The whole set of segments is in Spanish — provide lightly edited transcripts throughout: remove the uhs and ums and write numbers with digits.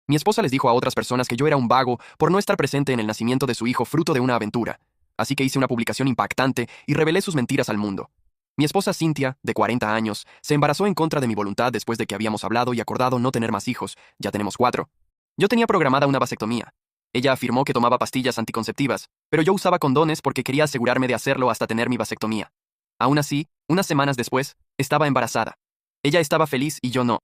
Mi esposa les dijo a otras personas que yo era un vago por no estar presente en el nacimiento de su hijo fruto de una aventura. Así que hice una publicación impactante y revelé sus mentiras al mundo. Mi esposa Cynthia, de 40 años, se embarazó en contra de mi voluntad después de que habíamos hablado y acordado no tener más hijos. Ya tenemos 4. Yo tenía programada una vasectomía. Ella afirmó que tomaba pastillas anticonceptivas, pero yo usaba condones porque quería asegurarme de hacerlo hasta tener mi vasectomía. Aún así, unas semanas después, estaba embarazada. Ella estaba feliz y yo no.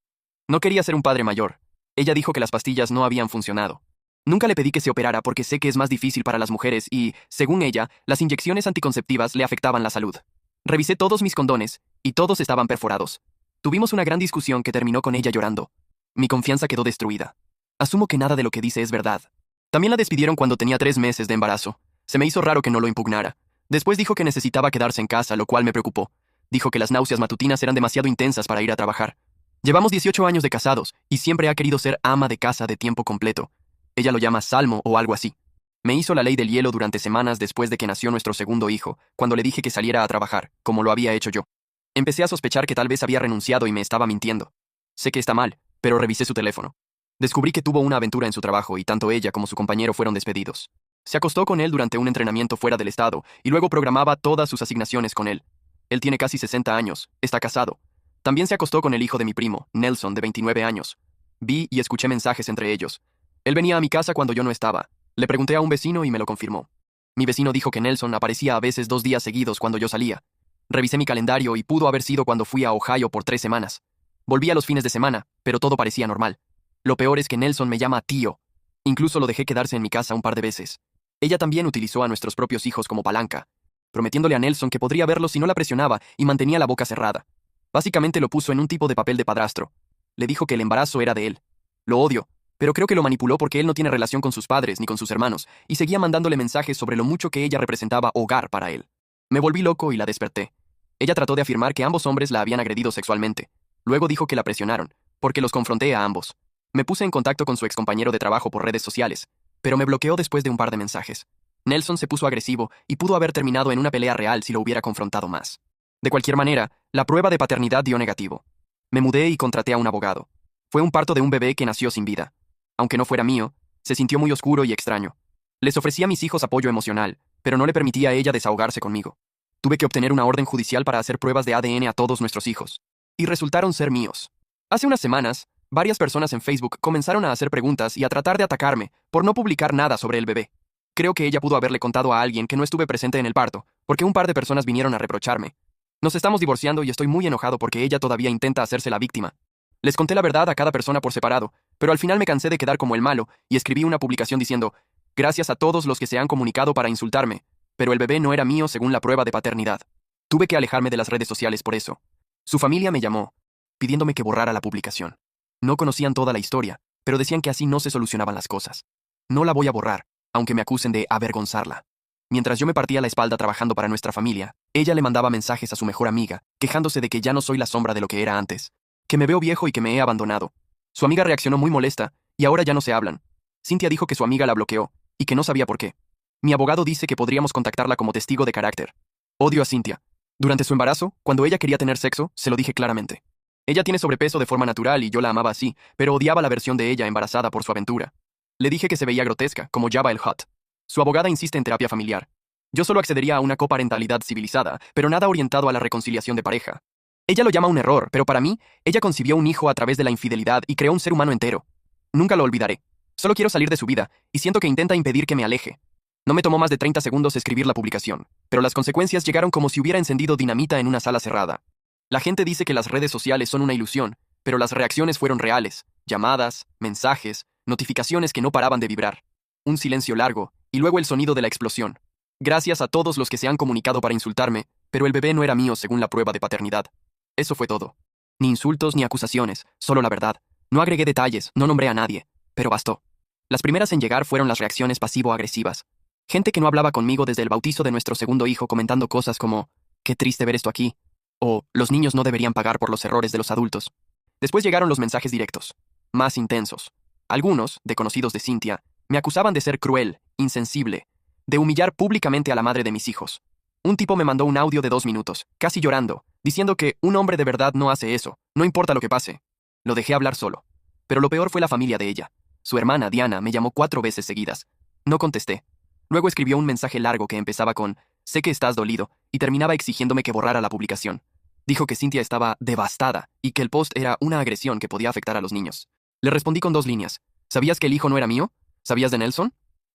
No quería ser un padre mayor. Ella dijo que las pastillas no habían funcionado. Nunca le pedí que se operara porque sé que es más difícil para las mujeres y, según ella, las inyecciones anticonceptivas le afectaban la salud. Revisé todos mis condones, y todos estaban perforados. Tuvimos una gran discusión que terminó con ella llorando. Mi confianza quedó destruida. Asumo que nada de lo que dice es verdad. También la despidieron cuando tenía 3 meses de embarazo. Se me hizo raro que no lo impugnara. Después dijo que necesitaba quedarse en casa, lo cual me preocupó. Dijo que las náuseas matutinas eran demasiado intensas para ir a trabajar. Llevamos 18 años de casados, y siempre ha querido ser ama de casa de tiempo completo. Ella lo llama Salmo o algo así. Me hizo la ley del hielo durante semanas después de que nació nuestro segundo hijo, cuando le dije que saliera a trabajar, como lo había hecho yo. Empecé a sospechar que tal vez había renunciado y me estaba mintiendo. Sé que está mal, pero revisé su teléfono. Descubrí que tuvo una aventura en su trabajo y tanto ella como su compañero fueron despedidos. Se acostó con él durante un entrenamiento fuera del estado y luego programaba todas sus asignaciones con él. Él tiene casi 60 años, está casado. También se acostó con el hijo de mi primo, Nelson, de 29 años. Vi y escuché mensajes entre ellos. Él venía a mi casa cuando yo no estaba. Le pregunté a un vecino y me lo confirmó. Mi vecino dijo que Nelson aparecía a veces 2 días seguidos cuando yo salía. Revisé mi calendario y pudo haber sido cuando fui a Ohio por 3 semanas. Volví a los fines de semana, pero todo parecía normal. Lo peor es que Nelson me llama tío. Incluso lo dejé quedarse en mi casa un par de veces. Ella también utilizó a nuestros propios hijos como palanca, prometiéndole a Nelson que podría verlo si no la presionaba y mantenía la boca cerrada. Básicamente lo puso en un tipo de papel de padrastro. Le dijo que el embarazo era de él. Lo odio, pero creo que lo manipuló porque él no tiene relación con sus padres ni con sus hermanos, y seguía mandándole mensajes sobre lo mucho que ella representaba hogar para él. Me volví loco y la desperté. Ella trató de afirmar que ambos hombres la habían agredido sexualmente. Luego dijo que la presionaron, porque los confronté a ambos. Me puse en contacto con su excompañero de trabajo por redes sociales, pero me bloqueó después de un par de mensajes. Nelson se puso agresivo y pudo haber terminado en una pelea real si lo hubiera confrontado más. De cualquier manera, la prueba de paternidad dio negativo. Me mudé y contraté a un abogado. Fue un parto de un bebé que nació sin vida. Aunque no fuera mío, se sintió muy oscuro y extraño. Les ofrecí a mis hijos apoyo emocional, pero no le permitía a ella desahogarse conmigo. Tuve que obtener una orden judicial para hacer pruebas de ADN a todos nuestros hijos. Y resultaron ser míos. Hace unas semanas, varias personas en Facebook comenzaron a hacer preguntas y a tratar de atacarme por no publicar nada sobre el bebé. Creo que ella pudo haberle contado a alguien que no estuve presente en el parto, porque un par de personas vinieron a reprocharme. Nos estamos divorciando y estoy muy enojado porque ella todavía intenta hacerse la víctima. Les conté la verdad a cada persona por separado, pero al final me cansé de quedar como el malo y escribí una publicación diciendo, gracias a todos los que se han comunicado para insultarme, pero el bebé no era mío según la prueba de paternidad. Tuve que alejarme de las redes sociales por eso. Su familia me llamó, pidiéndome que borrara la publicación. No conocían toda la historia, pero decían que así no se solucionaban las cosas. No la voy a borrar, aunque me acusen de avergonzarla. Mientras yo me partía la espalda trabajando para nuestra familia, ella le mandaba mensajes a su mejor amiga, quejándose de que ya no soy la sombra de lo que era antes, que me veo viejo y que me he abandonado. Su amiga reaccionó muy molesta, y ahora ya no se hablan. Cynthia dijo que su amiga la bloqueó, y que no sabía por qué. Mi abogado dice que podríamos contactarla como testigo de carácter. Odio a Cynthia. Durante su embarazo, cuando ella quería tener sexo, se lo dije claramente. Ella tiene sobrepeso de forma natural y yo la amaba así, pero odiaba la versión de ella embarazada por su aventura. Le dije que se veía grotesca, como Jabba el Hutt. Su abogada insiste en terapia familiar. Yo solo accedería a una coparentalidad civilizada, pero nada orientado a la reconciliación de pareja. Ella lo llama un error, pero para mí, ella concibió un hijo a través de la infidelidad y creó un ser humano entero. Nunca lo olvidaré. Solo quiero salir de su vida, y siento que intenta impedir que me aleje. No me tomó más de 30 segundos escribir la publicación, pero las consecuencias llegaron como si hubiera encendido dinamita en una sala cerrada. La gente dice que las redes sociales son una ilusión, pero las reacciones fueron reales. Llamadas, mensajes, notificaciones que no paraban de vibrar. Un silencio largo, y luego el sonido de la explosión. Gracias a todos los que se han comunicado para insultarme, pero el bebé no era mío según la prueba de paternidad. Eso fue todo. Ni insultos ni acusaciones, solo la verdad. No agregué detalles, no nombré a nadie, pero bastó. Las primeras en llegar fueron las reacciones pasivo-agresivas. Gente que no hablaba conmigo desde el bautizo de nuestro segundo hijo comentando cosas como, qué triste ver esto aquí, o los niños no deberían pagar por los errores de los adultos. Después llegaron los mensajes directos, más intensos. Algunos, de conocidos de Cynthia, me acusaban de ser cruel, insensible, de humillar públicamente a la madre de mis hijos. Un tipo me mandó un audio de 2 minutos, casi llorando, diciendo que un hombre de verdad no hace eso, no importa lo que pase. Lo dejé hablar solo. Pero lo peor fue la familia de ella. Su hermana, Diana, me llamó 4 veces seguidas. No contesté. Luego escribió un mensaje largo que empezaba con «Sé que estás dolido» y terminaba exigiéndome que borrara la publicación. Dijo que Cynthia estaba devastada y que el post era una agresión que podía afectar a los niños. Le respondí con 2 líneas. ¿Sabías que el hijo no era mío? ¿Sabías de Nelson?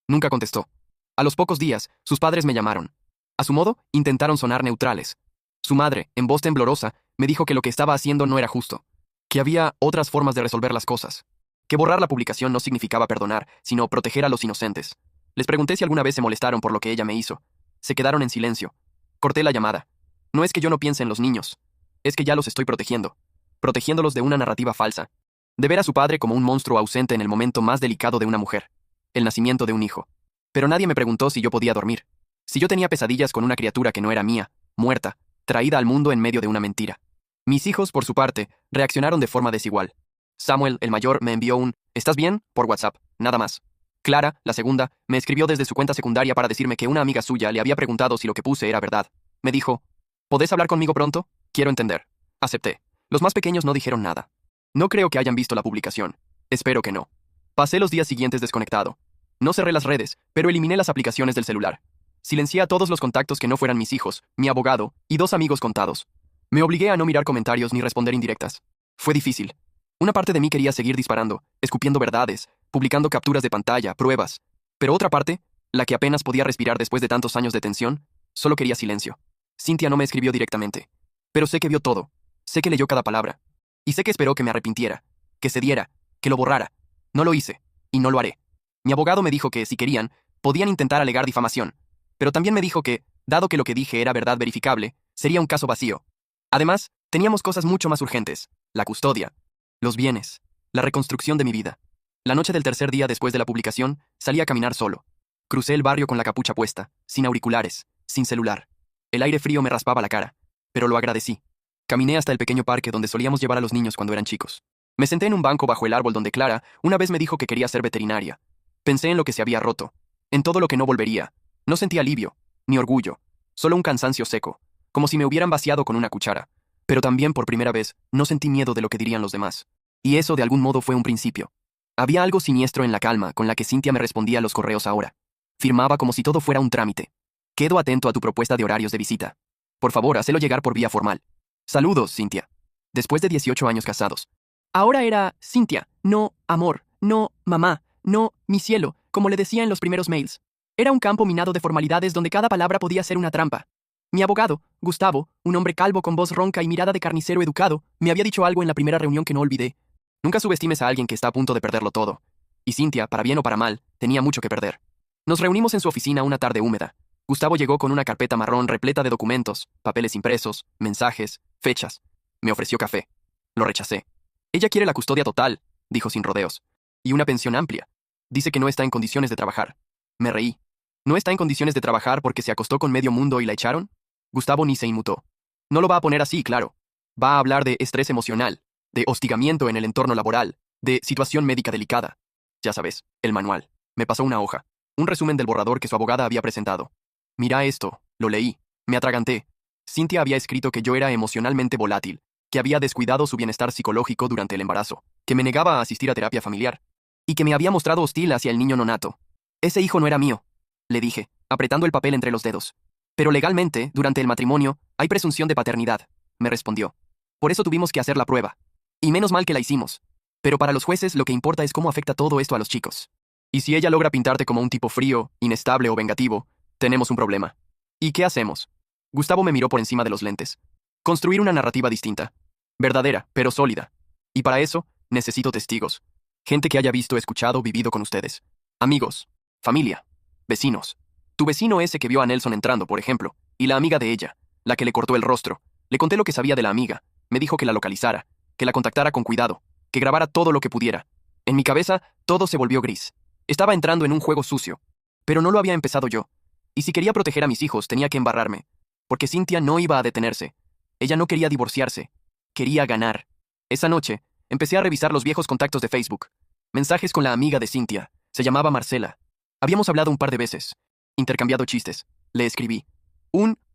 Nunca contestó. A los pocos días, sus padres me llamaron. A su modo, intentaron sonar neutrales. Su madre, en voz temblorosa, me dijo que lo que estaba haciendo no era justo, que había otras formas de resolver las cosas, que borrar la publicación no significaba perdonar, sino proteger a los inocentes. Les pregunté si alguna vez se molestaron por lo que ella me hizo. Se quedaron en silencio. Corté la llamada. No es que yo no piense en los niños, es que ya los estoy protegiéndolos de una narrativa falsa, de ver a su padre como un monstruo ausente en el momento más delicado de una mujer, el nacimiento de un hijo. Pero nadie me preguntó si yo podía dormir, si yo tenía pesadillas con una criatura que no era mía, muerta, traída al mundo en medio de una mentira. Mis hijos, por su parte, reaccionaron de forma desigual. Samuel, el mayor, me envió un «¿Estás bien?» por WhatsApp, nada más. Clara, la segunda, me escribió desde su cuenta secundaria para decirme que una amiga suya le había preguntado si lo que puse era verdad. Me dijo «¿Podés hablar conmigo pronto? Quiero entender». Acepté. Los más pequeños no dijeron nada. No creo que hayan visto la publicación. Espero que no. Pasé los días siguientes desconectado. No cerré las redes, pero eliminé las aplicaciones del celular. Silencié a todos los contactos que no fueran mis hijos, mi abogado y 2 amigos contados. Me obligué a no mirar comentarios ni responder indirectas. Fue difícil. Una parte de mí quería seguir disparando, escupiendo verdades, publicando capturas de pantalla, pruebas. Pero otra parte, la que apenas podía respirar después de tantos años de tensión, solo quería silencio. Cynthia no me escribió directamente. Pero sé que vio todo. Sé que leyó cada palabra. Y sé que esperó que me arrepintiera, que cediera, que lo borrara. No lo hice, y no lo haré. Mi abogado me dijo que, si querían, podían intentar alegar difamación. Pero también me dijo que, dado que lo que dije era verdad verificable, sería un caso vacío. Además, teníamos cosas mucho más urgentes: la custodia, los bienes, la reconstrucción de mi vida. La noche del tercer día después de la publicación, salí a caminar solo. Crucé el barrio con la capucha puesta, sin auriculares, sin celular. El aire frío me raspaba la cara, pero lo agradecí. Caminé hasta el pequeño parque donde solíamos llevar a los niños cuando eran chicos. Me senté en un banco bajo el árbol donde Clara una vez me dijo que quería ser veterinaria. Pensé en lo que se había roto, en todo lo que no volvería. No sentí alivio, ni orgullo, solo un cansancio seco, como si me hubieran vaciado con una cuchara. Pero también, por primera vez, no sentí miedo de lo que dirían los demás. Y eso, de algún modo, fue un principio. Había algo siniestro en la calma con la que Cynthia me respondía a los correos ahora. Firmaba como si todo fuera un trámite. Quedo atento a tu propuesta de horarios de visita. Por favor, hacelo llegar por vía formal. Saludos, Cynthia. Después de 18 años casados. Ahora era Cynthia, no amor, no mamá, no mi cielo, como le decía en los primeros mails. Era un campo minado de formalidades donde cada palabra podía ser una trampa. Mi abogado, Gustavo, un hombre calvo con voz ronca y mirada de carnicero educado, me había dicho algo en la primera reunión que no olvidé. Nunca subestimes a alguien que está a punto de perderlo todo. Y Cynthia, para bien o para mal, tenía mucho que perder. Nos reunimos en su oficina una tarde húmeda. Gustavo llegó con una carpeta marrón repleta de documentos, papeles impresos, mensajes, fechas. Me ofreció café. Lo rechacé. Ella quiere la custodia total, dijo sin rodeos. Y una pensión amplia. Dice que no está en condiciones de trabajar. Me reí. ¿No está en condiciones de trabajar porque se acostó con medio mundo y la echaron? Gustavo ni se inmutó. No lo va a poner así, claro. Va a hablar de estrés emocional, de hostigamiento en el entorno laboral, de situación médica delicada. Ya sabes, el manual. Me pasó una hoja. Un resumen del borrador que su abogada había presentado. Mira esto, lo leí. Me atraganté. Cynthia había escrito que yo era emocionalmente volátil, que había descuidado su bienestar psicológico durante el embarazo, que me negaba a asistir a terapia familiar, y que me había mostrado hostil hacia el niño nonato. Ese hijo no era mío, le dije, apretando el papel entre los dedos. Pero legalmente, durante el matrimonio, hay presunción de paternidad, me respondió. Por eso tuvimos que hacer la prueba. Y menos mal que la hicimos. Pero para los jueces lo que importa es cómo afecta todo esto a los chicos. Y si ella logra pintarte como un tipo frío, inestable o vengativo, tenemos un problema. ¿Y qué hacemos? Gustavo me miró por encima de los lentes. Construir una narrativa distinta. Verdadera, pero sólida. Y para eso, necesito testigos. Gente que haya visto, escuchado, vivido con ustedes. Amigos. Familia. Vecinos. Tu vecino ese que vio a Nelson entrando, por ejemplo, y la amiga de ella, la que le cortó el rostro. Le conté lo que sabía de la amiga. Me dijo que la localizara, que la contactara con cuidado, que grabara todo lo que pudiera. En mi cabeza, todo se volvió gris. Estaba entrando en un juego sucio. Pero no lo había empezado yo. Y si quería proteger a mis hijos, tenía que embarrarme. Porque Cynthia no iba a detenerse. Ella no quería divorciarse. Quería ganar. Esa noche, empecé a revisar los viejos contactos de Facebook. Mensajes con la amiga de Cynthia. Se llamaba Marcela. Habíamos hablado un par de veces. Intercambiado chistes. Le escribí.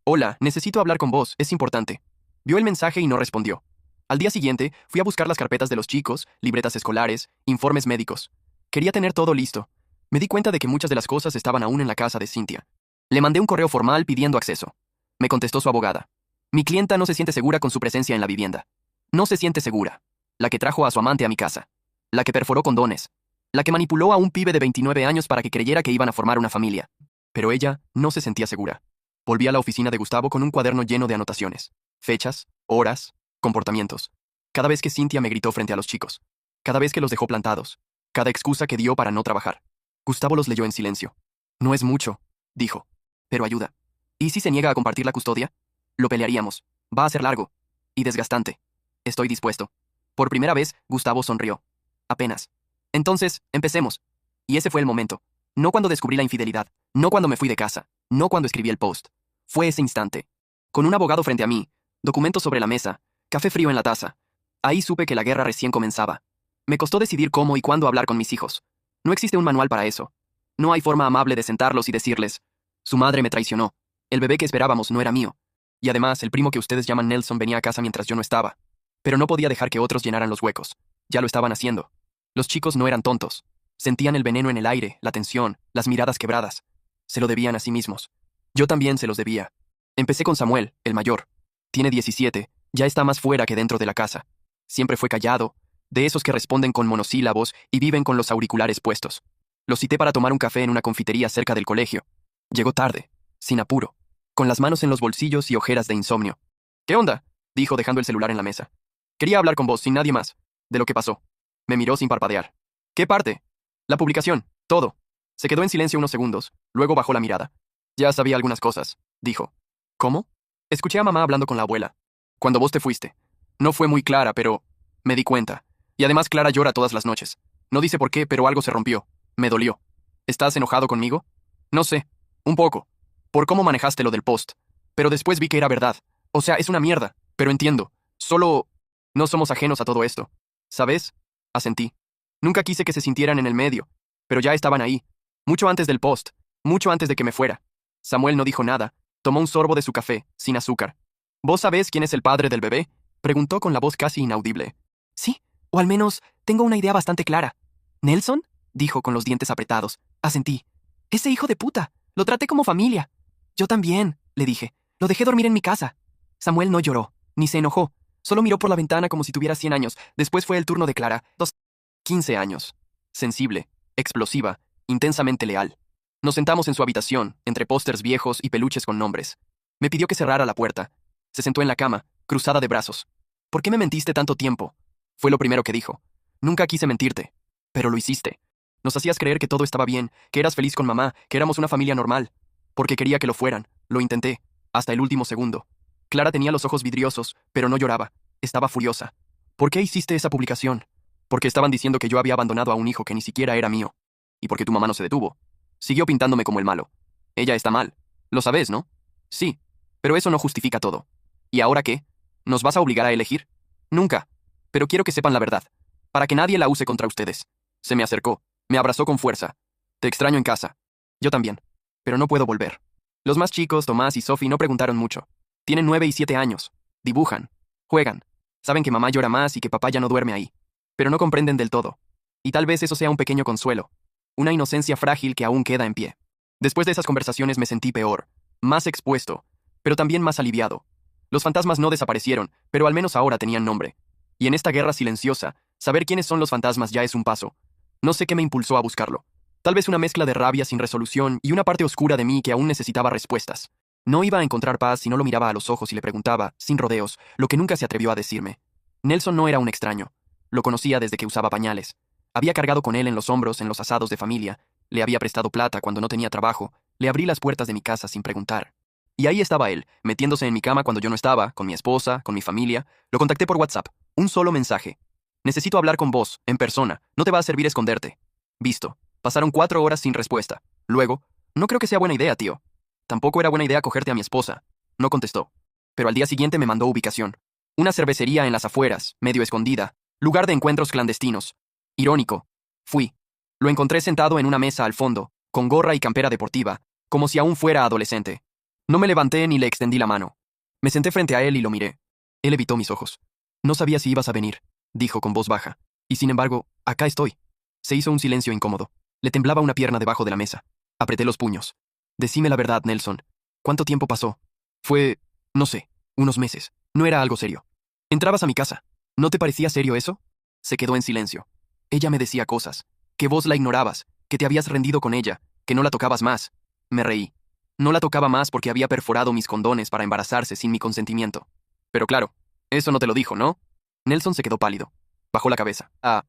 Hola, necesito hablar con vos, es importante. Vio el mensaje y no respondió. Al día siguiente, fui a buscar las carpetas de los chicos, libretas escolares, informes médicos. Quería tener todo listo. Me di cuenta de que muchas de las cosas estaban aún en la casa de Cynthia. Le mandé un correo formal pidiendo acceso. Me contestó su abogada. Mi clienta no se siente segura con su presencia en la vivienda. No se siente segura. La que trajo a su amante a mi casa. La que perforó condones. La que manipuló a un pibe de 29 años para que creyera que iban a formar una familia. Pero ella no se sentía segura. Volví a la oficina de Gustavo con un cuaderno lleno de anotaciones. Fechas, horas, comportamientos. Cada vez que Cynthia me gritó frente a los chicos. Cada vez que los dejó plantados. Cada excusa que dio para no trabajar. Gustavo los leyó en silencio. No es mucho, dijo. Pero ayuda. ¿Y si se niega a compartir la custodia? Lo pelearíamos. Va a ser largo. Y desgastante. Estoy dispuesto. Por primera vez, Gustavo sonrió. Apenas. Entonces, empecemos. Y ese fue el momento. No cuando descubrí la infidelidad. No cuando me fui de casa. No cuando escribí el post. Fue ese instante. Con un abogado frente a mí. Documentos sobre la mesa. Café frío en la taza. Ahí supe que la guerra recién comenzaba. Me costó decidir cómo y cuándo hablar con mis hijos. No existe un manual para eso. No hay forma amable de sentarlos y decirles, su madre me traicionó. El bebé que esperábamos no era mío. Y además, el primo que ustedes llaman Nelson venía a casa mientras yo no estaba. Pero no podía dejar que otros llenaran los huecos. Ya lo estaban haciendo. Los chicos no eran tontos. Sentían el veneno en el aire, la tensión, las miradas quebradas. Se lo debían a sí mismos. Yo también se los debía. Empecé con Samuel, el mayor. Tiene 17, ya está más fuera que dentro de la casa. Siempre fue callado, de esos que responden con monosílabos y viven con los auriculares puestos. Lo cité para tomar un café en una confitería cerca del colegio. Llegó tarde, sin apuro, con las manos en los bolsillos y ojeras de insomnio. ¿Qué onda?, dijo dejando el celular en la mesa. Quería hablar con vos, sin nadie más, de lo que pasó. Me miró sin parpadear. ¿Qué parte? La publicación, todo. Se quedó en silencio unos segundos, luego bajó la mirada. Ya sabía algunas cosas, dijo. ¿Cómo? Escuché a mamá hablando con la abuela. Cuando vos te fuiste. No fue muy clara, pero me di cuenta. Y además Clara llora todas las noches. No dice por qué, pero algo se rompió. Me dolió. ¿Estás enojado conmigo? No sé. Un poco. Por cómo manejaste lo del post. Pero después vi que era verdad. O sea, es una mierda. Pero entiendo. Solo... No somos ajenos a todo esto. ¿Sabes? Asentí. Nunca quise que se sintieran en el medio. Pero ya estaban ahí. Mucho antes del post. Mucho antes de que me fuera. Samuel no dijo nada. Tomó un sorbo de su café, sin azúcar. ¿Vos sabés quién es el padre del bebé? Preguntó con la voz casi inaudible. Sí, o al menos tengo una idea bastante clara. ¿Nelson? Dijo con los dientes apretados. Asentí. Ese hijo de puta. Lo traté como familia. Yo también, le dije. Lo dejé dormir en mi casa. Samuel no lloró, ni se enojó. Solo miró por la ventana como si tuviera 100 años. Después fue el turno de Clara. 15 años. Sensible, explosiva, intensamente leal. Nos sentamos en su habitación, entre pósters viejos y peluches con nombres. Me pidió que cerrara la puerta. Se sentó en la cama, cruzada de brazos. ¿Por qué me mentiste tanto tiempo? Fue lo primero que dijo. Nunca quise mentirte. Pero lo hiciste. Nos hacías creer que todo estaba bien, que eras feliz con mamá, que éramos una familia normal. Porque quería que lo fueran. Lo intenté. Hasta el último segundo. Clara tenía los ojos vidriosos, pero no lloraba. Estaba furiosa. ¿Por qué hiciste esa publicación? Porque estaban diciendo que yo había abandonado a un hijo que ni siquiera era mío. Y porque tu mamá no se detuvo. Siguió pintándome como el malo. Ella está mal. Lo sabes, ¿no? Sí. Pero eso no justifica todo. ¿Y ahora qué? ¿Nos vas a obligar a elegir? Nunca. Pero quiero que sepan la verdad. Para que nadie la use contra ustedes. Se me acercó. Me abrazó con fuerza. Te extraño en casa. Yo también. Pero no puedo volver. Los más chicos, Tomás y Sophie, no preguntaron mucho. Tienen 9 y 7 años. Dibujan. Juegan. Saben que mamá llora más y que papá ya no duerme ahí. Pero no comprenden del todo. Y tal vez eso sea un pequeño consuelo. Una inocencia frágil que aún queda en pie. Después de esas conversaciones me sentí peor, más expuesto, pero también más aliviado. Los fantasmas no desaparecieron, pero al menos ahora tenían nombre. Y en esta guerra silenciosa, saber quiénes son los fantasmas ya es un paso. No sé qué me impulsó a buscarlo. Tal vez una mezcla de rabia sin resolución y una parte oscura de mí que aún necesitaba respuestas. No iba a encontrar paz si no lo miraba a los ojos y le preguntaba, sin rodeos, lo que nunca se atrevió a decirme. Nelson no era un extraño. Lo conocía desde que usaba pañales. Había cargado con él en los hombros en los asados de familia, le había prestado plata cuando no tenía trabajo, le abrí las puertas de mi casa sin preguntar. Y ahí estaba él, metiéndose en mi cama cuando yo no estaba, con mi esposa, con mi familia. Lo contacté por WhatsApp, un solo mensaje. Necesito hablar con vos, en persona, no te va a servir esconderte. Visto. Pasaron 4 horas sin respuesta. Luego, no creo que sea buena idea, tío. Tampoco era buena idea cogerte a mi esposa. No contestó. Pero al día siguiente me mandó ubicación. Una cervecería en las afueras, medio escondida, lugar de encuentros clandestinos. Irónico. Fui. Lo encontré sentado en una mesa al fondo, con gorra y campera deportiva, como si aún fuera adolescente. No me levanté ni le extendí la mano. Me senté frente a él y lo miré. Él evitó mis ojos. No sabía si ibas a venir, dijo con voz baja. Y sin embargo, acá estoy. Se hizo un silencio incómodo. Le temblaba una pierna debajo de la mesa. Apreté los puños. Decime la verdad, Nelson. ¿Cuánto tiempo pasó? Fue, no sé, unos meses. No era algo serio. Entrabas a mi casa. ¿No te parecía serio eso? Se quedó en silencio. Ella me decía cosas. Que vos la ignorabas, que te habías rendido con ella, que no la tocabas más. Me reí. No la tocaba más porque había perforado mis condones para embarazarse sin mi consentimiento. Pero claro, eso no te lo dijo, ¿no? Nelson se quedó pálido. Bajó la cabeza. Ah,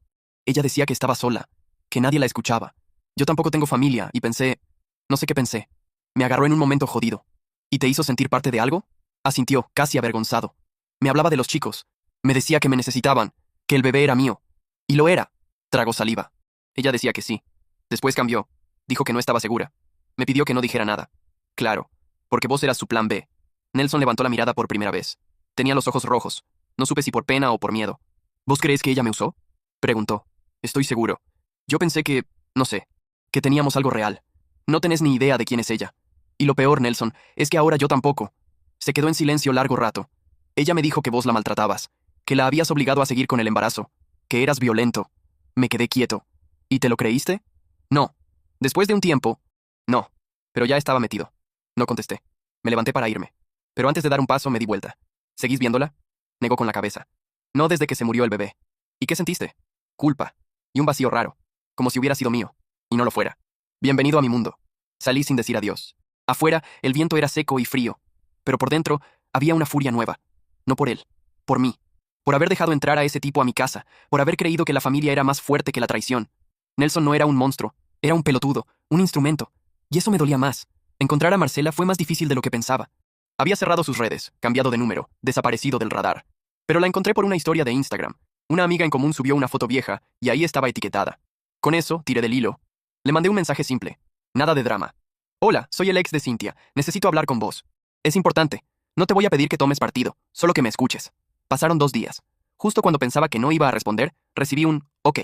ella decía que estaba sola, que nadie la escuchaba. Yo tampoco tengo familia, y pensé... No sé qué pensé. Me agarró en un momento jodido. ¿Y te hizo sentir parte de algo? Asintió, casi avergonzado. Me hablaba de los chicos. Me decía que me necesitaban, que el bebé era mío. Y lo era. Tragó saliva. Ella decía que sí. Después cambió. Dijo que no estaba segura. Me pidió que no dijera nada. Claro, porque vos eras su plan B. Nelson levantó la mirada por primera vez. Tenía los ojos rojos. No supe si por pena o por miedo. ¿Vos crees que ella me usó? Preguntó. Estoy seguro. Yo pensé que, no sé, que teníamos algo real. No tenés ni idea de quién es ella. Y lo peor, Nelson, es que ahora yo tampoco. Se quedó en silencio largo rato. Ella me dijo que vos la maltratabas, que la habías obligado a seguir con el embarazo, que eras violento. Me quedé quieto. ¿Y te lo creíste? No. Después de un tiempo, no. Pero ya estaba metido. No contesté. Me levanté para irme. Pero antes de dar un paso me di vuelta. ¿Seguís viéndola? Negó con la cabeza. No desde que se murió el bebé. ¿Y qué sentiste? Culpa. Y un vacío raro. Como si hubiera sido mío. Y no lo fuera. Bienvenido a mi mundo. Salí sin decir adiós. Afuera, el viento era seco y frío. Pero por dentro, había una furia nueva. No por él. Por mí. Por haber dejado entrar a ese tipo a mi casa. Por haber creído que la familia era más fuerte que la traición. Nelson no era un monstruo. Era un pelotudo. Un instrumento. Y eso me dolía más. Encontrar a Marcela fue más difícil de lo que pensaba. Había cerrado sus redes, cambiado de número, desaparecido del radar. Pero la encontré por una historia de Instagram. Una amiga en común subió una foto vieja, y ahí estaba etiquetada. Con eso, tiré del hilo. Le mandé un mensaje simple. Nada de drama. Hola, soy el ex de Cynthia. Necesito hablar con vos. Es importante. No te voy a pedir que tomes partido, solo que me escuches. Pasaron 2 días. Justo cuando pensaba que no iba a responder, recibí un OK.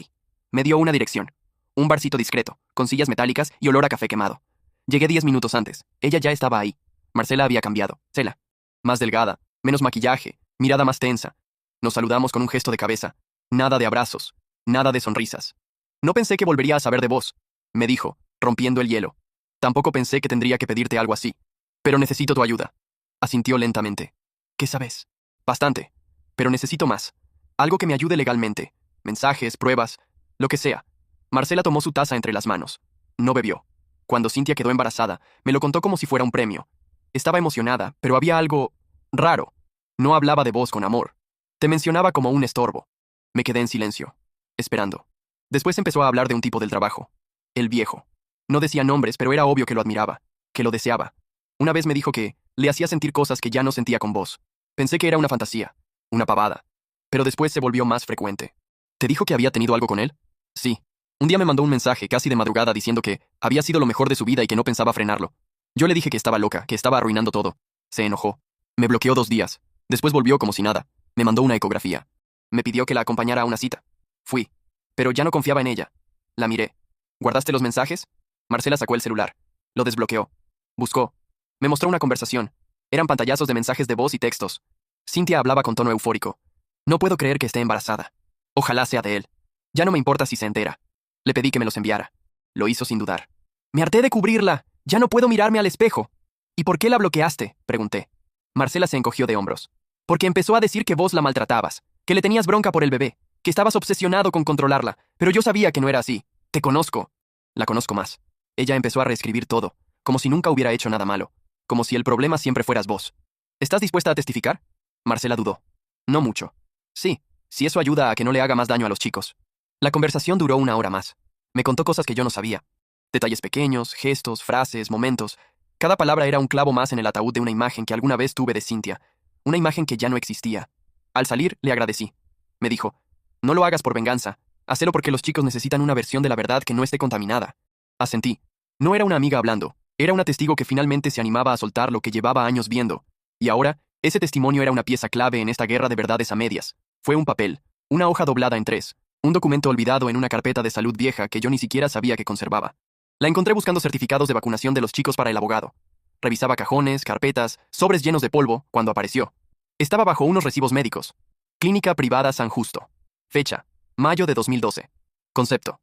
Me dio una dirección. Un barcito discreto, con sillas metálicas y olor a café quemado. Llegué 10 minutos antes. Ella ya estaba ahí. Marcela había cambiado. Cela. Más delgada, menos maquillaje, mirada más tensa. Nos saludamos con un gesto de cabeza. Nada de abrazos. Nada de sonrisas. No pensé que volvería a saber de vos, me dijo, rompiendo el hielo. Tampoco pensé que tendría que pedirte algo así. Pero necesito tu ayuda. Asintió lentamente. ¿Qué sabes? Bastante. Pero necesito más. Algo que me ayude legalmente. Mensajes, pruebas, lo que sea. Marcela tomó su taza entre las manos. No bebió. Cuando Cynthia quedó embarazada, me lo contó como si fuera un premio. Estaba emocionada, pero había algo raro. No hablaba de vos con amor. Te mencionaba como un estorbo. Me quedé en silencio, esperando. Después empezó a hablar de un tipo del trabajo. El viejo. No decía nombres, pero era obvio que lo admiraba, que lo deseaba. Una vez me dijo que le hacía sentir cosas que ya no sentía con vos. Pensé que era una fantasía, una pavada. Pero después se volvió más frecuente. ¿Te dijo que había tenido algo con él? Sí. Un día me mandó un mensaje casi de madrugada diciendo que había sido lo mejor de su vida y que no pensaba frenarlo. Yo le dije que estaba loca, que estaba arruinando todo. Se enojó. Me bloqueó 2 días. Después volvió como si nada. Me mandó una ecografía. Me pidió que la acompañara a una cita. Fui. Pero ya no confiaba en ella. La miré. ¿Guardaste los mensajes? Marcela sacó el celular. Lo desbloqueó. Buscó. Me mostró una conversación. Eran pantallazos de mensajes de voz y textos. Cynthia hablaba con tono eufórico. No puedo creer que esté embarazada. Ojalá sea de él. Ya no me importa si se entera. Le pedí que me los enviara. Lo hizo sin dudar. Me harté de cubrirla. Ya no puedo mirarme al espejo. ¿Y por qué la bloqueaste? Pregunté. Marcela se encogió de hombros. Porque empezó a decir que vos la maltratabas, que le tenías bronca por el bebé, que estabas obsesionado con controlarla, pero yo sabía que no era así. Te conozco. La conozco más. Ella empezó a reescribir todo, como si nunca hubiera hecho nada malo, como si el problema siempre fueras vos. ¿Estás dispuesta a testificar? Marcela dudó. No mucho. Sí, si eso ayuda a que no le haga más daño a los chicos. La conversación duró 1 hora más. Me contó cosas que yo no sabía. Detalles pequeños, gestos, frases, momentos. Cada palabra era un clavo más en el ataúd de una imagen que alguna vez tuve de Cynthia. Una imagen que ya no existía. Al salir, le agradecí. Me dijo, no lo hagas por venganza. Hacelo porque los chicos necesitan una versión de la verdad que no esté contaminada. Asentí. No era una amiga hablando. Era una testigo que finalmente se animaba a soltar lo que llevaba años viendo. Y ahora, ese testimonio era una pieza clave en esta guerra de verdades a medias. Fue un papel. Una hoja doblada en 3. Un documento olvidado en una carpeta de salud vieja que yo ni siquiera sabía que conservaba. La encontré buscando certificados de vacunación de los chicos para el abogado. Revisaba cajones, carpetas, sobres llenos de polvo, cuando apareció. Estaba bajo unos recibos médicos. Clínica Privada San Justo. Fecha: mayo de 2012. Concepto: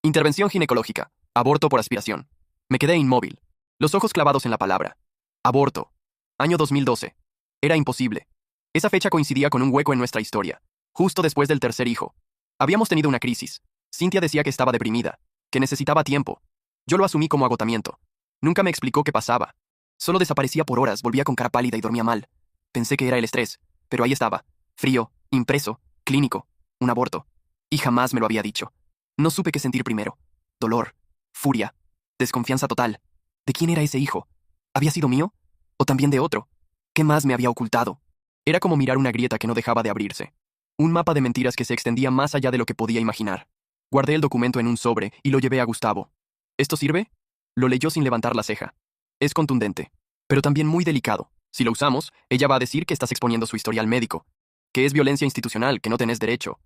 Intervención ginecológica. Aborto por aspiración. Me quedé inmóvil, los ojos clavados en la palabra. Aborto. Año 2012. Era imposible. Esa fecha coincidía con un hueco en nuestra historia, justo después del tercer hijo. Habíamos tenido una crisis. Cynthia decía que estaba deprimida, que necesitaba tiempo. Yo lo asumí como agotamiento. Nunca me explicó qué pasaba. Solo desaparecía por horas, volvía con cara pálida y dormía mal. Pensé que era el estrés, pero ahí estaba, frío, impreso, clínico, un aborto. Y jamás me lo había dicho. No supe qué sentir primero. Dolor, furia, desconfianza total. ¿De quién era ese hijo? ¿Había sido mío? ¿O también de otro? ¿Qué más me había ocultado? Era como mirar una grieta que no dejaba de abrirse. Un mapa de mentiras que se extendía más allá de lo que podía imaginar. Guardé el documento en un sobre y lo llevé a Gustavo. ¿Esto sirve? Lo leyó sin levantar la ceja. Es contundente, pero también muy delicado. Si lo usamos, ella va a decir que estás exponiendo su historial médico, que es violencia institucional, que no tenés derecho.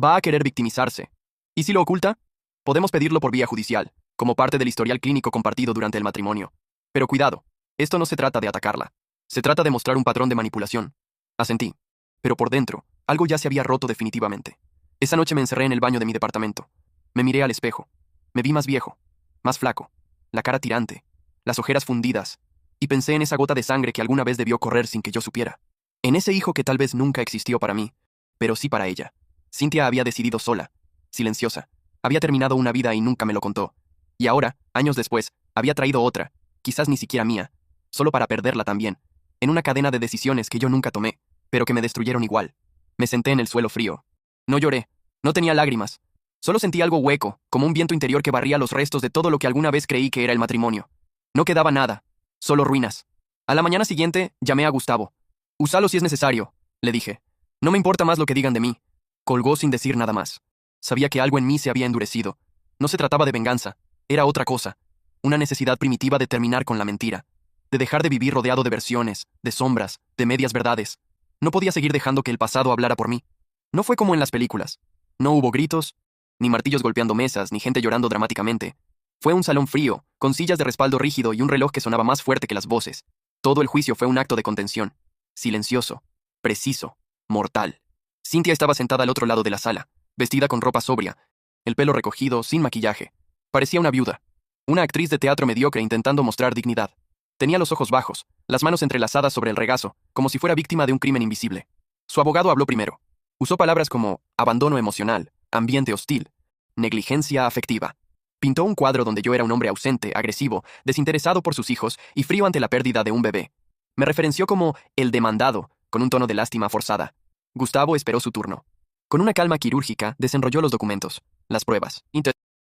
Va a querer victimizarse. ¿Y si lo oculta? Podemos pedirlo por vía judicial, como parte del historial clínico compartido durante el matrimonio. Pero cuidado, esto no se trata de atacarla. Se trata de mostrar un patrón de manipulación. Asentí. Pero por dentro, algo ya se había roto definitivamente. Esa noche me encerré en el baño de mi departamento. Me miré al espejo. Me vi más viejo, más flaco, la cara tirante, las ojeras fundidas, y pensé en esa gota de sangre que alguna vez debió correr sin que yo supiera. En ese hijo que tal vez nunca existió para mí, pero sí para ella. Cynthia había decidido sola, silenciosa. Había terminado una vida y nunca me lo contó. Y ahora, años después, había traído otra, quizás ni siquiera mía, solo para perderla también, en una cadena de decisiones que yo nunca tomé, pero que me destruyeron igual. Me senté en el suelo frío. No lloré, no tenía lágrimas. Solo sentí algo hueco, como un viento interior que barría los restos de todo lo que alguna vez creí que era el matrimonio. No quedaba nada, solo ruinas. A la mañana siguiente, llamé a Gustavo. Úsalo si es necesario, le dije. No me importa más lo que digan de mí. Colgó sin decir nada más. Sabía que algo en mí se había endurecido. No se trataba de venganza, era otra cosa. Una necesidad primitiva de terminar con la mentira. De dejar de vivir rodeado de versiones, de sombras, de medias verdades. No podía seguir dejando que el pasado hablara por mí. No fue como en las películas. No hubo gritos, ni martillos golpeando mesas, ni gente llorando dramáticamente. Fue un salón frío, con sillas de respaldo rígido y un reloj que sonaba más fuerte que las voces. Todo el juicio fue un acto de contención. Silencioso, preciso, mortal. Cynthia estaba sentada al otro lado de la sala, vestida con ropa sobria, el pelo recogido, sin maquillaje. Parecía una viuda, una actriz de teatro mediocre intentando mostrar dignidad. Tenía los ojos bajos, las manos entrelazadas sobre el regazo, como si fuera víctima de un crimen invisible. Su abogado habló primero. Usó palabras como abandono emocional, ambiente hostil, negligencia afectiva. Pintó un cuadro donde yo era un hombre ausente, agresivo, desinteresado por sus hijos y frío ante la pérdida de un bebé. Me referenció como el demandado, con un tono de lástima forzada. Gustavo esperó su turno. Con una calma quirúrgica, desenrolló los documentos, las pruebas,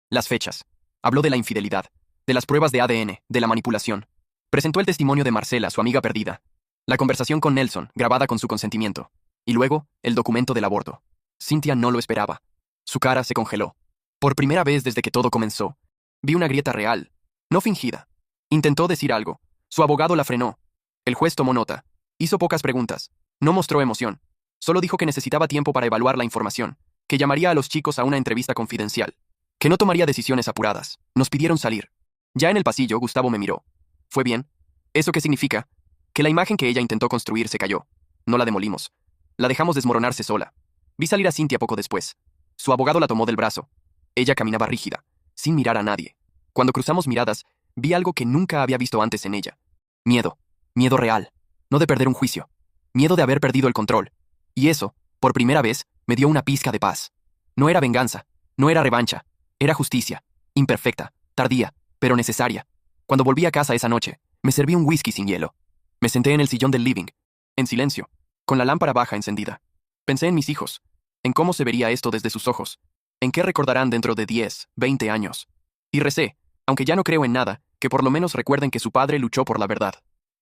las fechas. Habló de la infidelidad, de las pruebas de ADN, de la manipulación. Presentó el testimonio de Marcela, su amiga perdida. La conversación con Nelson, grabada con su consentimiento. Y luego, el documento del aborto. Cynthia no lo esperaba. Su cara se congeló. Por primera vez desde que todo comenzó, vi una grieta real, no fingida. Intentó decir algo. Su abogado la frenó. El juez tomó nota. Hizo pocas preguntas. No mostró emoción. Solo dijo que necesitaba tiempo para evaluar la información, que llamaría a los chicos a una entrevista confidencial, que no tomaría decisiones apuradas. Nos pidieron salir. Ya en el pasillo, Gustavo me miró. ¿Fue bien? ¿Eso qué significa? Que la imagen que ella intentó construir se cayó. No la demolimos. La dejamos desmoronarse sola. Vi salir a Cynthia poco después. Su abogado la tomó del brazo. Ella caminaba rígida, sin mirar a nadie. Cuando cruzamos miradas, vi algo que nunca había visto antes en ella. Miedo. Miedo real. No de perder un juicio. Miedo de haber perdido el control. Y eso, por primera vez, me dio una pizca de paz. No era venganza. No era revancha. Era justicia. Imperfecta, tardía, pero necesaria. Cuando volví a casa esa noche, me serví un whisky sin hielo. Me senté en el sillón del living, en silencio, con la lámpara baja encendida. Pensé en mis hijos, en cómo se vería esto desde sus ojos, en qué recordarán dentro de 10, 20 años. Y recé, aunque ya no creo en nada, que por lo menos recuerden que su padre luchó por la verdad.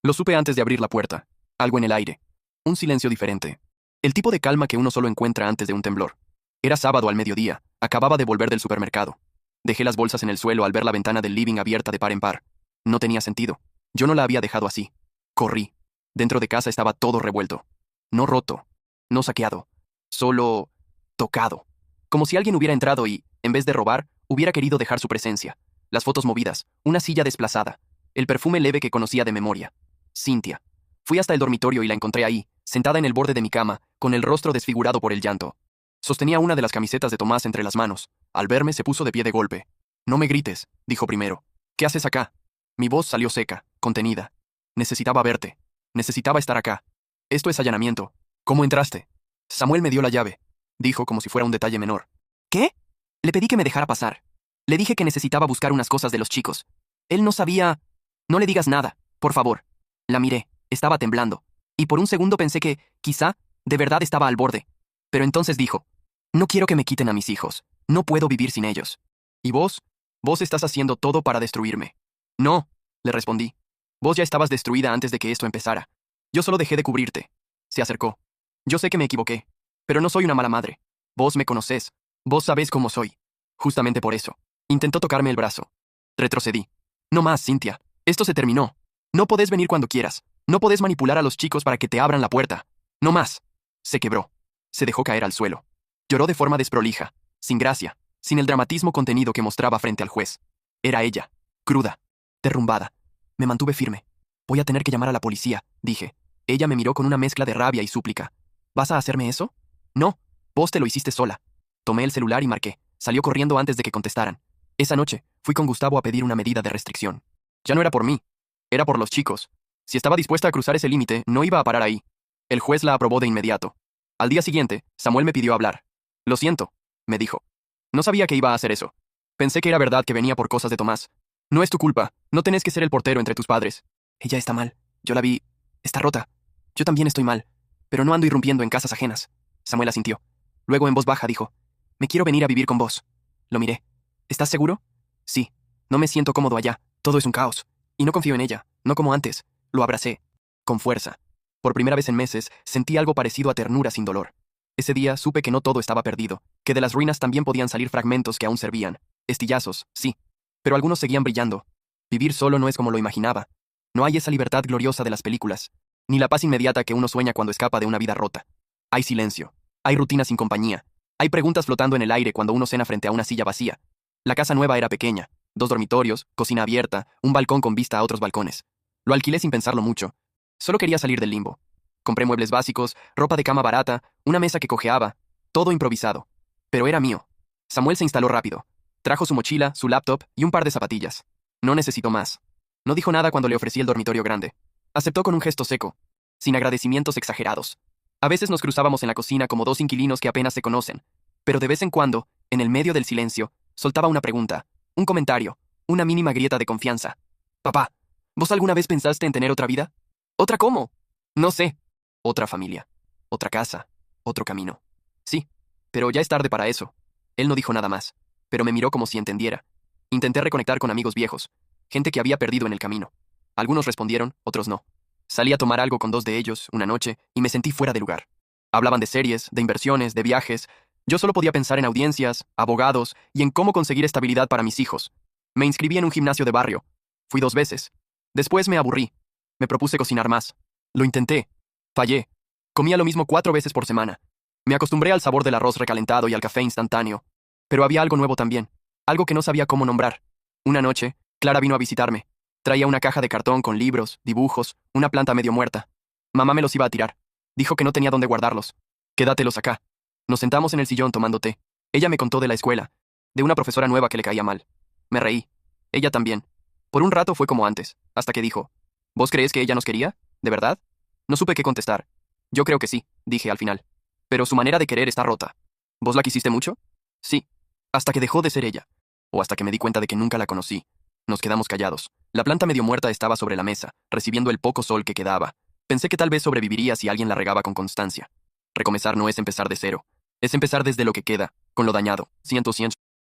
Lo supe antes de abrir la puerta. Algo en el aire. Un silencio diferente. El tipo de calma que uno solo encuentra antes de un temblor. Era sábado al mediodía. Acababa de volver del supermercado. Dejé las bolsas en el suelo al ver la ventana del living abierta de par en par. No tenía sentido. Yo no la había dejado así. Corrí. Dentro de casa estaba todo revuelto. No roto. No saqueado. Solo tocado. Como si alguien hubiera entrado y, en vez de robar, hubiera querido dejar su presencia. Las fotos movidas, una silla desplazada, el perfume leve que conocía de memoria. Cynthia. Fui hasta el dormitorio y la encontré ahí, sentada en el borde de mi cama, con el rostro desfigurado por el llanto. Sostenía una de las camisetas de Tomás entre las manos. Al verme, se puso de pie de golpe. No me grites, dijo primero. ¿Qué haces acá? Mi voz salió seca, contenida. Necesitaba verte. Necesitaba estar acá. Esto es allanamiento. ¿Cómo entraste? Samuel me dio la llave, dijo como si fuera un detalle menor. ¿Qué? Le pedí que me dejara pasar. Le dije que necesitaba buscar unas cosas de los chicos. Él no sabía... No le digas nada, por favor. La miré, estaba temblando. Y por un segundo pensé que, quizá, de verdad estaba al borde. Pero entonces dijo, no quiero que me quiten a mis hijos. No puedo vivir sin ellos. ¿Y vos? Vos estás haciendo todo para destruirme. No, le respondí. Vos ya estabas destruida antes de que esto empezara. Yo solo dejé de cubrirte. Se acercó. Yo sé que me equivoqué, pero no soy una mala madre. Vos me conocés. Vos sabés cómo soy. Justamente por eso. Intentó tocarme el brazo. Retrocedí. No más, Cynthia. Esto se terminó. No podés venir cuando quieras. No podés manipular a los chicos para que te abran la puerta. No más. Se quebró. Se dejó caer al suelo. Lloró de forma desprolija, sin gracia, sin el dramatismo contenido que mostraba frente al juez. Era ella, cruda, derrumbada. Me mantuve firme. Voy a tener que llamar a la policía, dije. Ella me miró con una mezcla de rabia y súplica. ¿Vas a hacerme eso? No, vos te lo hiciste sola. Tomé el celular y marqué. Salió corriendo antes de que contestaran. Esa noche, fui con Gustavo a pedir una medida de restricción. Ya no era por mí, era por los chicos. Si estaba dispuesta a cruzar ese límite, no iba a parar ahí. El juez la aprobó de inmediato. Al día siguiente, Samuel me pidió hablar. Lo siento, me dijo. No sabía que iba a hacer eso. Pensé que era verdad que venía por cosas de Tomás. No es tu culpa, no tenés que ser el portero entre tus padres. Ella está mal, yo la vi. Está rota. Yo también estoy mal, pero no ando irrumpiendo en casas ajenas. Samuel asintió. Luego en voz baja dijo, me quiero venir a vivir con vos. Lo miré. ¿Estás seguro? Sí. No me siento cómodo allá. Todo es un caos. Y no confío en ella, no como antes. Lo abracé. Con fuerza. Por primera vez en meses, sentí algo parecido a ternura sin dolor. Ese día supe que no todo estaba perdido, que de las ruinas también podían salir fragmentos que aún servían. Estillazos, sí. Pero algunos seguían brillando. Vivir solo no es como lo imaginaba. No hay esa libertad gloriosa de las películas, ni la paz inmediata que uno sueña cuando escapa de una vida rota. Hay silencio. Hay rutina sin compañía. Hay preguntas flotando en el aire cuando uno cena frente a una silla vacía. La casa nueva era pequeña. 2 dormitorios, cocina abierta, un balcón con vista a otros balcones. Lo alquilé sin pensarlo mucho. Solo quería salir del limbo. Compré muebles básicos, ropa de cama barata, una mesa que cojeaba, todo improvisado. Pero era mío. Samuel se instaló rápido. Trajo su mochila, su laptop y un par de zapatillas. No necesitó más. No dijo nada cuando le ofrecí el dormitorio grande. Aceptó con un gesto seco, sin agradecimientos exagerados. A veces nos cruzábamos en la cocina como 2 inquilinos que apenas se conocen. Pero de vez en cuando, en el medio del silencio, soltaba una pregunta, un comentario, una mínima grieta de confianza. Papá, ¿vos alguna vez pensaste en tener otra vida? ¿Otra cómo? No sé. Otra familia. Otra casa. Otro camino. Sí, pero ya es tarde para eso. Él no dijo nada más, pero me miró como si entendiera. Intenté reconectar con amigos viejos, gente que había perdido en el camino. Algunos respondieron, otros no. Salí a tomar algo con 2 de ellos, una noche, y me sentí fuera de lugar. Hablaban de series, de inversiones, de viajes. Yo solo podía pensar en audiencias, abogados y en cómo conseguir estabilidad para mis hijos. Me inscribí en un gimnasio de barrio. Fui 2 veces. Después me aburrí. Me propuse cocinar más. Lo intenté. Fallé. Comía lo mismo 4 veces por semana. Me acostumbré al sabor del arroz recalentado y al café instantáneo. Pero había algo nuevo también. Algo que no sabía cómo nombrar. Una noche, Clara vino a visitarme. Traía una caja de cartón con libros, dibujos, una planta medio muerta. Mamá me los iba a tirar. Dijo que no tenía dónde guardarlos. Quédatelos acá. Nos sentamos en el sillón tomando té. Ella me contó de la escuela, de una profesora nueva que le caía mal. Me reí. Ella también. Por un rato fue como antes, hasta que dijo, ¿vos crees que ella nos quería? ¿De verdad? No supe qué contestar. Yo creo que sí, dije al final. Pero su manera de querer está rota. ¿Vos la quisiste mucho? Sí. Hasta que dejó de ser ella. O hasta que me di cuenta de que nunca la conocí. Nos quedamos callados. La planta medio muerta estaba sobre la mesa, recibiendo el poco sol que quedaba. Pensé que tal vez sobreviviría si alguien la regaba con constancia. Recomenzar no es empezar de cero. Es empezar desde lo que queda, con lo dañado, ciento,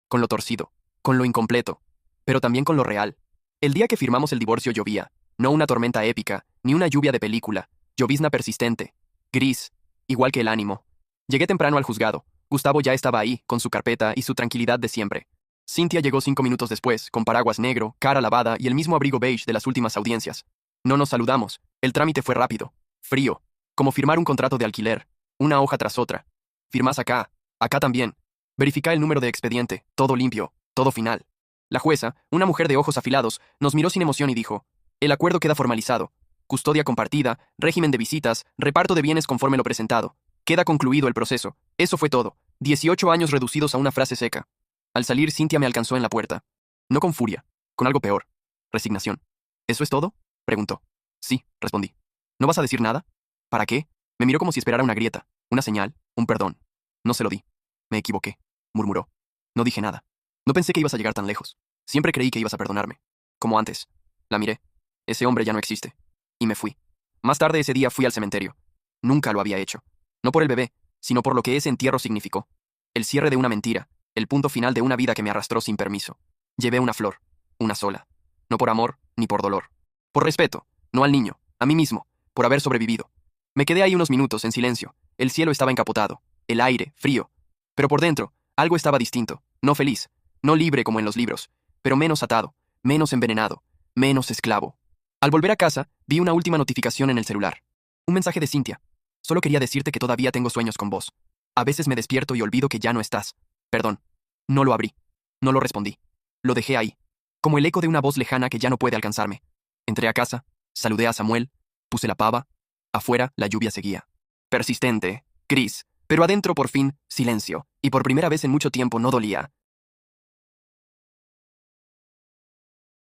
con lo torcido, con lo incompleto, pero también con lo real. El día que firmamos el divorcio llovía, no una tormenta épica, ni una lluvia de película, llovizna persistente, gris, igual que el ánimo. Llegué temprano al juzgado. Gustavo ya estaba ahí, con su carpeta y su tranquilidad de siempre. Cynthia llegó 5 minutos después, con paraguas negro, cara lavada y el mismo abrigo beige de las últimas audiencias. No nos saludamos. El trámite fue rápido, frío, como firmar un contrato de alquiler, una hoja tras otra. Firmás acá, acá también. Verifica el número de expediente, todo limpio, todo final. La jueza, una mujer de ojos afilados, nos miró sin emoción y dijo, el acuerdo queda formalizado. Custodia compartida, régimen de visitas, reparto de bienes conforme lo presentado. Queda concluido el proceso. Eso fue todo. 18 años reducidos a una frase seca. Al salir, Cynthia me alcanzó en la puerta. No con furia, con algo peor. Resignación. ¿Eso es todo? Preguntó. Sí, respondí. ¿No vas a decir nada? ¿Para qué? Me miró como si esperara una grieta, una señal, un perdón. No se lo di. Me equivoqué, murmuró. No dije nada. No pensé que ibas a llegar tan lejos. Siempre creí que ibas a perdonarme. Como antes. La miré. Ese hombre ya no existe. Y me fui. Más tarde ese día fui al cementerio. Nunca lo había hecho. No por el bebé, sino por lo que ese entierro significó. El cierre de una mentira, el punto final de una vida que me arrastró sin permiso. Llevé una flor, una sola. No por amor, ni por dolor. Por respeto, no al niño, a mí mismo, por haber sobrevivido. Me quedé ahí unos minutos, en silencio. El cielo estaba encapotado, el aire, frío. Pero por dentro, algo estaba distinto, no feliz, no libre como en los libros, pero menos atado, menos envenenado, menos esclavo. Al volver a casa, vi una última notificación en el celular. Un mensaje de Cynthia. Solo quería decirte que todavía tengo sueños con vos. A veces me despierto y olvido que ya no estás. Perdón. No lo abrí. No lo respondí. Lo dejé ahí, como el eco de una voz lejana que ya no puede alcanzarme. Entré a casa, saludé a Samuel, puse la pava. Afuera, la lluvia seguía. Persistente, gris, pero adentro por fin, silencio, y por primera vez en mucho tiempo no dolía.